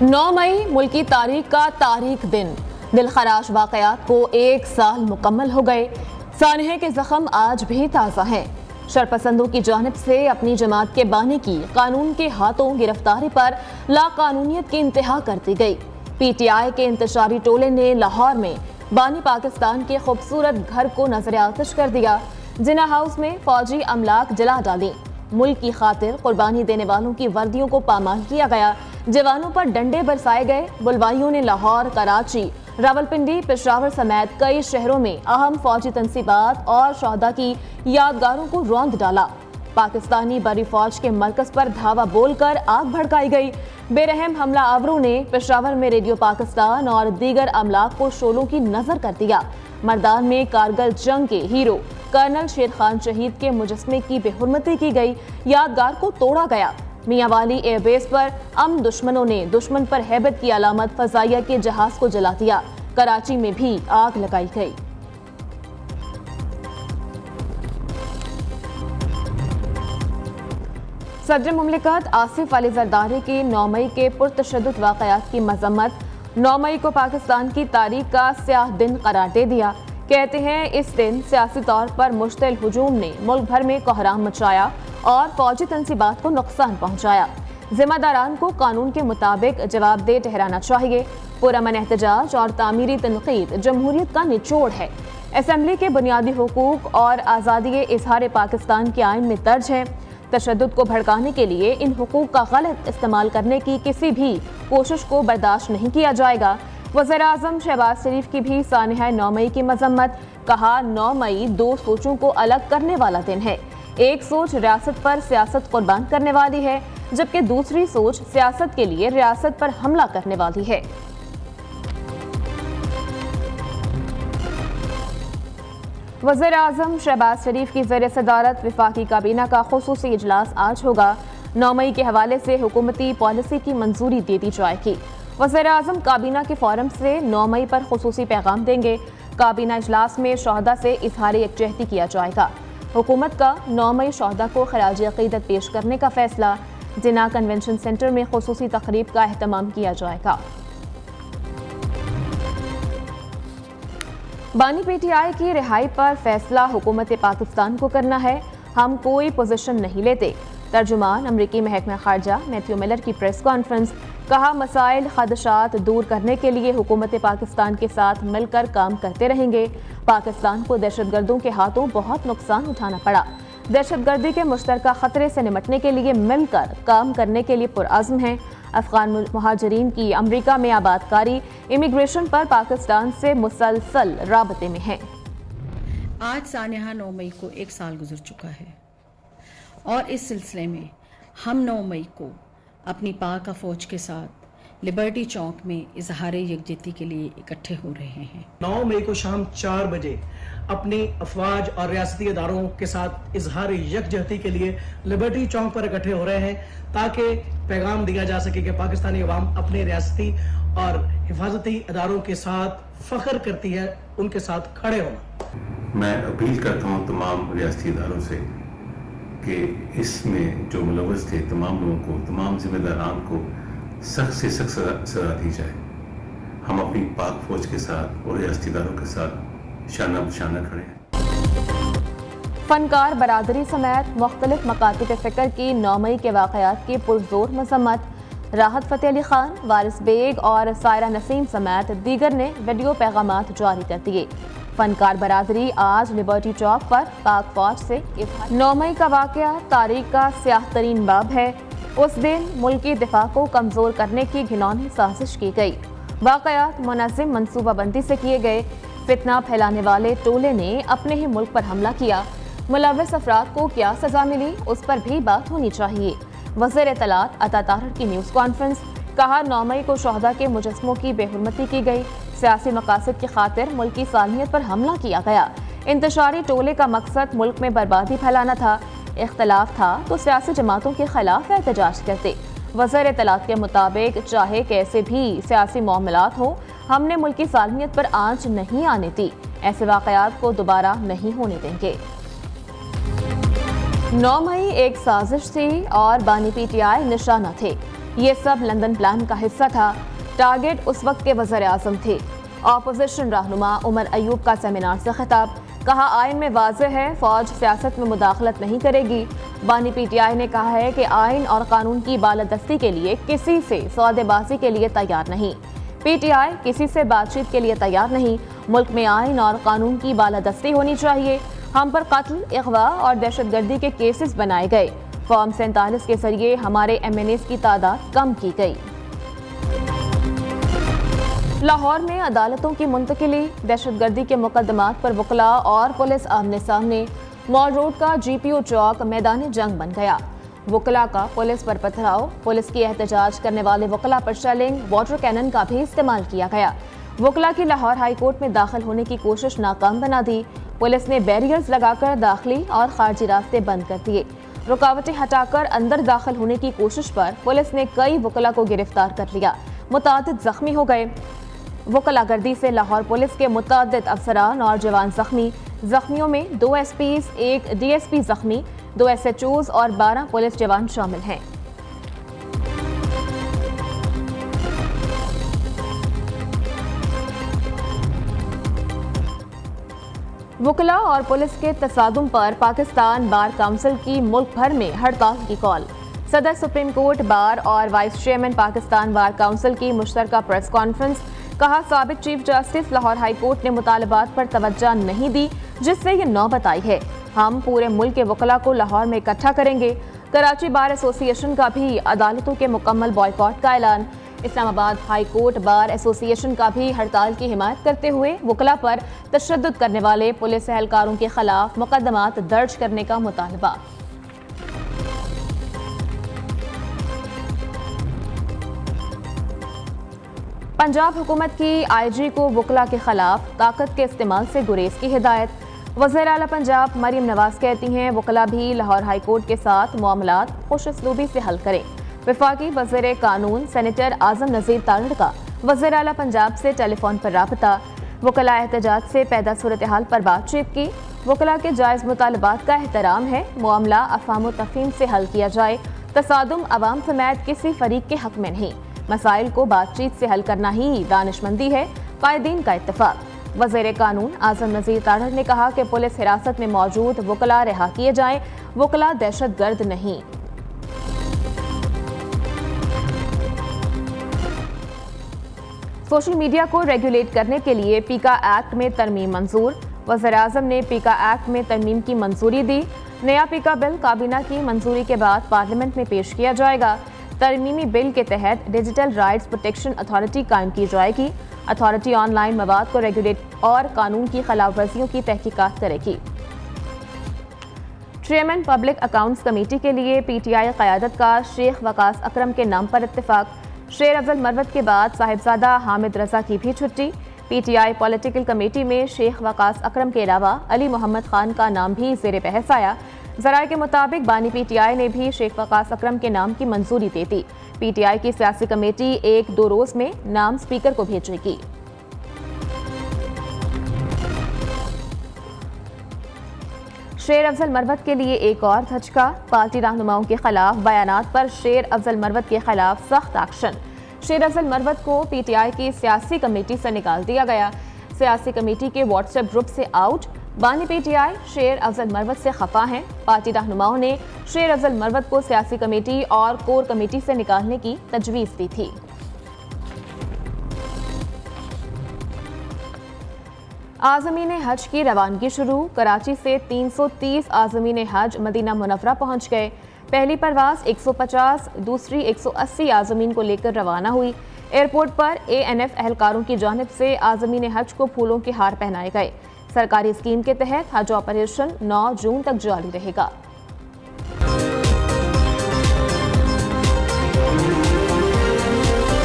9 मई मुल्की तारीख का तारीख दिन। दिलखराश वाक़यात को 1 साल मुकम्मल हो गए। सानहे के ज़ख्म आज भी ताज़ा हैं। शरपसंदों की जानिब से अपनी जमात के बानी की कानून के हाथों गिरफ्तारी पर लाकानूनियत की इंतहा कर दी गई। PTI के इंतशारी टोले ने लाहौर में बानी पाकिस्तान के खूबसूरत घर को नजर आतिश कर दिया। जिना हाउस में फौजी अमलाक जला डाली। मुल्क की खातिर कुर्बानी देने वालों की वर्दियों को पामाल किया गया। जवानों पर डंडे बरसाए गए। बुलवाइयों ने लाहौर, कराची, रावलपिंडी, पेशावर समेत कई शहरों में अहम फौजी तंसीबात और शहदा की यादगारों को रौंद डाला। पाकिस्तानी बरी फौज के मरकज पर धावा बोलकर आग भड़काई गई। बेरहम हमला आवरों ने पेशावर में रेडियो पाकिस्तान और दीगर अमलाक को शोलों की नजर कर दिया। मर्दान में कारगिल जंग के हीरो कर्नल शेर खान शहीद के मुजस्मे की बेहुरमती की गई। यादगार को तोड़ा गया। मियांवाली एयरबेस पर दुश्मनों ने दुश्मन पर हैबत की अलामत फजाइया के जहाज को जला दिया। कराची में भी आग लगाई गई। सदर मुमलिकत आसिफ अली जरदारी की 9 मई के पुरतशद्दुद वाक़यात की मजम्मत। 9 मई को पाकिस्तान की तारीख का स्याह दिन करार दे दिया। कहते हैं इस दिन सियासी तौर पर मुश्तिल हुजूम ने मुल्क भर में कोहराम मचाया और फौजी तंसीबात को नुकसान पहुंचाया। जिम्मेदारान को कानून के मुताबिक जवाबदेह ठहराना चाहिए। पुरअमन एहतजाज और तामीरी तनकीद जमहूरियत का निचोड़ है। असम्बली के बुनियादी हुकूक और आज़ादी इजहार पाकिस्तान के आइन में दर्ज है। तशद्दुद को भड़काने के लिए इन हुकूक का गलत इस्तेमाल करने की किसी भी कोशिश को बर्दाश्त नहीं किया जाएगा। वज़ीर-ए-आज़म शहबाज शरीफ की भी सानहा 9 मई की मजम्मत। कहा 9 मई 2 सोचों को अलग करने वाला दिन है। एक सोच रियासत पर सियासत कुर्बान करने वाली है, जबकि दूसरी सोच सियासत के लिए रियासत पर हमला करने वाली है। वज़ीर-ए-आज़म शहबाज शरीफ की ज़ेर सदारत वफाकी काबीना का खुसूसी इजलास आज होगा। 9 मई के हवाले से हुकूमती पॉलिसी की मंजूरी दे दी जाएगी। वज़ीर-ए-आज़म काबीना के फोरम से 9 मई पर खुसूसी पैगाम देंगे। काबीना इजलास में शहदा से इजहार यकजहती किया जाएगा। हुकूमत का 9 मई शहदा को खराज अक़ीदत पेश करने का फैसला। जिना कन्वेंशन सेंटर में खुसूसी तक़रीब का एहतमाम किया जाएगा। बानी PTI की रिहाई पर फैसला हुकूमत पाकिस्तान को करना है। हम कोई पोजीशन नहीं लेते। तर्जुमान अमरीकी महकमा खारजा मैथ्यू मिलर की प्रेस कॉन्फ्रेंस। कहा मसाइल खदशात दूर करने के लिए हुकूमत पाकिस्तान के साथ मिलकर काम करते रहेंगे। पाकिस्तान को दहशतगर्दों के हाथों बहुत नुकसान उठाना पड़ा। दहशतगर्दी के मुश्तरका खतरे से निपटने के लिए मिलकर काम करने के लिए पुरअज़्म हैं। अफगान मुहाजिरीन की अमरीका में आबादकारी इमिग्रेशन पर पाकिस्तान से मुसलसल राबते में है। आज सानहा 9 मई को 1 साल गुजर चुका है और इस सिलसिले में हम 9 मई को अपनी पाक फौज के साथ लिबर्टी चौक में इजहार यकजहती के लिए इकट्ठे हो रहे हैं। 9 मई को शाम 4 बजे अपनी अफवाज और रियासती इदारों के साथ इजहार यकजहती के लिए लिबर्टी चौक पर इकट्ठे हो रहे हैं, ताकि पैगाम दिया जा सके कि पाकिस्तानी अवाम अपने रियासती और हिफाजती इदारों के साथ फख्र करती है, उनके साथ खड़े होना। मैं अपील करता हूँ तमाम रियासती इदारों से कि इसमें जो मुलव्वस थे तमाम लोगों को, तमाम जिम्मेदारान को सख्त से सख्त सजा दी जाए। हम अपनी पाक फौज के साथ और रियासती इदारों के साथ शाना बशाना खड़े हैं। फनकार बरादरी समेत मुख्तलिफ मकातिब फ़िक्र की 9 मई के वाक़यात की पुरजोर मज़म्मत। राहत फ़तेह अली खान, वारिस बेग और सायरा नसीम समेत दीगर ने वीडियो पैगामात जारी कर दिए। फनकार बरादरी आज लिबर्टी चौक पर पाक फौज से 9 मई का वाक़या तारीख का स्याह तरीन बाब है। उस दिन मुल्की दिफा को कमज़ोर करने की घिनौनी साजिश की गई। वाक़यात मुनज़्ज़म मनसूबाबंदी से किए गए। फितना फैलाने वाले टोले ने अपने ही मुल्क पर हमला किया। मुलव्वस अफराद को क्या सजा मिली, उस पर भी बात होनी चाहिए। वज़ीर इत्तलात अता ताहिर की न्यूज़ कॉन्फ्रेंस। कहा 9 मई को शहदा के मुजस्मों की बेहुरमती की गई। सियासी मकासद की खातिर मुल्क की सालमियत पर हमला किया गया। इंतशारी टोले का मकसद मुल्क में बर्बादी फैलाना था। इख्तलाफ था तो सियासी जमातों के खिलाफ एहतजाज करते। वज़ीर इत्तलात के मुताबिक चाहे कैसे भी सियासी मामलात हो, हमने मुल्क की सालमियत पर आंच नहीं आने दी। ऐसे वाक़यात को दोबारा नहीं होने देंगे। 9 मई एक साजिश थी और बानी PTI निशाना थे। ये सब लंदन प्लान का हिस्सा था। टारगेट उस वक्त के वज़ीर आज़म थे। अपोजिशन रहनुमा उमर अयूब का सेमिनार से खिताब, कहा आइन में वाज़ेह है फौज सियासत में मुदाखलत नहीं करेगी। बानी पीटीआई ने कहा है कि आइन और कानून की बालादस्ती के लिए किसी से सौदेबाजी के लिए तैयार नहीं। पीटीआई किसी से बातचीत के लिए तैयार नहीं। मुल्क में आइन और कानून की बालादस्ती होनी चाहिए। हम पर कत्ल, अगवा और दहशतगर्दी के केसेस बनाए गए। फॉर्म 47 के जरिए हमारे MNAs की तादाद कम की गई। लाहौर में अदालतों की मुंतकिली, दहशतगर्दी के मुकदमात पर वकला और पुलिस आमने सामने। मॉल रोड का GPO चौक मैदान जंग बन गया। वकला का पुलिस पर पथराव, पुलिस की एहतजाज करने वाले वकला पर शेलिंग, वाटर कैनन का भी इस्तेमाल किया गया। वकला की लाहौर हाई कोर्ट में दाखिल होने की कोशिश नाकाम बना दी। पुलिस ने बैरियर्स लगाकर दाखिली और खारजी रास्ते बंद कर दिए। रुकावटें हटाकर अंदर दाखिल होने की कोशिश पर पुलिस ने कई वकला को गिरफ्तार कर लिया। मुतादिद जख्मी हो गए। वकला गर्दी से लाहौर पुलिस के मुतादिद अफसरान और जवान जख्मी। जख्मियों में 2 SPs, 1 DSP जख्मी, 2 SHOs और 12 पुलिस जवान शामिल हैं। वकला और पुलिस के तसादुम पर पाकिस्तान बार काउंसिल की मुल्क भर में हड़ताल की कॉल। सदर सुप्रीम कोर्ट बार और vice chairman Pakistan bar council की मुश्तरका प्रेस कॉन्फ्रेंस। कहा साबिक chief justice Lahore high court ने मुतालबात पर तवज्जो नहीं दी, जिससे ये नौबत आई है। हम पूरे मुल्क के वकला को लाहौर में इकट्ठा करेंगे। कराची बार एसोसिएशन का भी अदालतों के मुकम्मल बॉयकॉट का ऐलान। Islamabad high court bar association का भी हड़ताल की हिमायत करते हुए वकला पर तशद्दुद करने वाले पुलिस एहलकारों के खिलाफ मुकदमात दर्ज करने का मुतालबा। पंजाब हुकूमत की IG को वकला के खिलाफ ताकत के इस्तेमाल से गुरेज की हिदायत। वज़ीर आला पंजाब मरियम नवाज कहती हैं वकला भी लाहौर हाई कोर्ट के साथ मामलात खुशउस्लूबी से हल करें। वफाकी वज़ीर कानून सेनेटर आज़म नज़ीर तारड़ का वज़ीर आला पंजाब से टेलीफोन पर राबता। वकला एहतजाज से पैदा सूरत हाल पर बातचीत की। वकला के जायज़ मुतालबात का एहतराम है। मामला अफ़हाम व तफ़हीम से हल किया जाए। तसादुम अवाम समेत किसी फरीक के हक में नहीं। मसाइल को बातचीत से हल करना ही दानिशमंदी है। कायदीन का इत्तेफाक। वज़ीर कानून आज़म नज़ीर तारड़ ने कहा कि पुलिस हिरासत में मौजूद वकला रिहा किए जाएं। वकला दहशतगर्द नहीं। सोशल मीडिया को रेगुलेट करने के लिए पीका एक्ट में तरमीम मंजूर। वज़ीर आज़म ने पीका एक्ट में तरमीम की मंजूरी दी। नया पीका बिल काबीना की मंजूरी के बाद पार्लियामेंट में पेश किया जाएगा। तरमीमी बिल के तहत डिजिटल राइट्स प्रोटेक्शन अथॉरिटी कायम की जाएगी। अथॉरिटी ऑनलाइन मवाद को रेगुलेट और कानून की खिलाफ वर्जियों की तहकीकात करेगी। चेयरमैन पब्लिक अकाउंट्स कमेटी के लिए PTI क़यादत का शेख वकास अकरम के नाम पर इत्तेफाक। शेर अफजल मरवत के बाद साहिबजादा हामिद रजा की भी छुट्टी। PTI पॉलिटिकल कमेटी में शेख वकास अकरम के अलावा अली मोहम्मद खान का नाम भी ज़ेर बहस आया। ज़राए के मुताबिक बानी PTI ने भी शेख वकास अकरम के नाम की मंजूरी दे दी। PTI की सियासी कमेटी 1-2 रोज में नाम स्पीकर को भेजेगी। शेर अफजल मरवत के लिए एक और धचका। पार्टी रहनुमाओं के खिलाफ बयानात पर शेर अफजल मरवत के खिलाफ सख्त एक्शन। शेर अफजल मरवत को PTI की सियासी कमेटी से निकाल दिया गया। सियासी कमेटी के व्हाट्सएप ग्रुप से आउट। बानी PTI शेर अफजल मरवत से खफा हैं। पार्टी रहनुमाओं ने शेर अफजल मरवत को सियासी कमेटी और कोर कमेटी से निकालने की तजवीज़ दी थी। आज़मीन हज की रवानगी शुरू। कराची से 330 आज़मीन हज मदीना मुनव्वरा पहुंच गए। पहली परवाज़ 150, दूसरी 180 आज़मीन को लेकर रवाना हुई। एयरपोर्ट पर ANF एहलकारों की जानिब से आज़मीन हज को फूलों के हार पहनाए गए। सरकारी स्कीम के तहत हज ऑपरेशन 9 जून तक जारी रहेगा।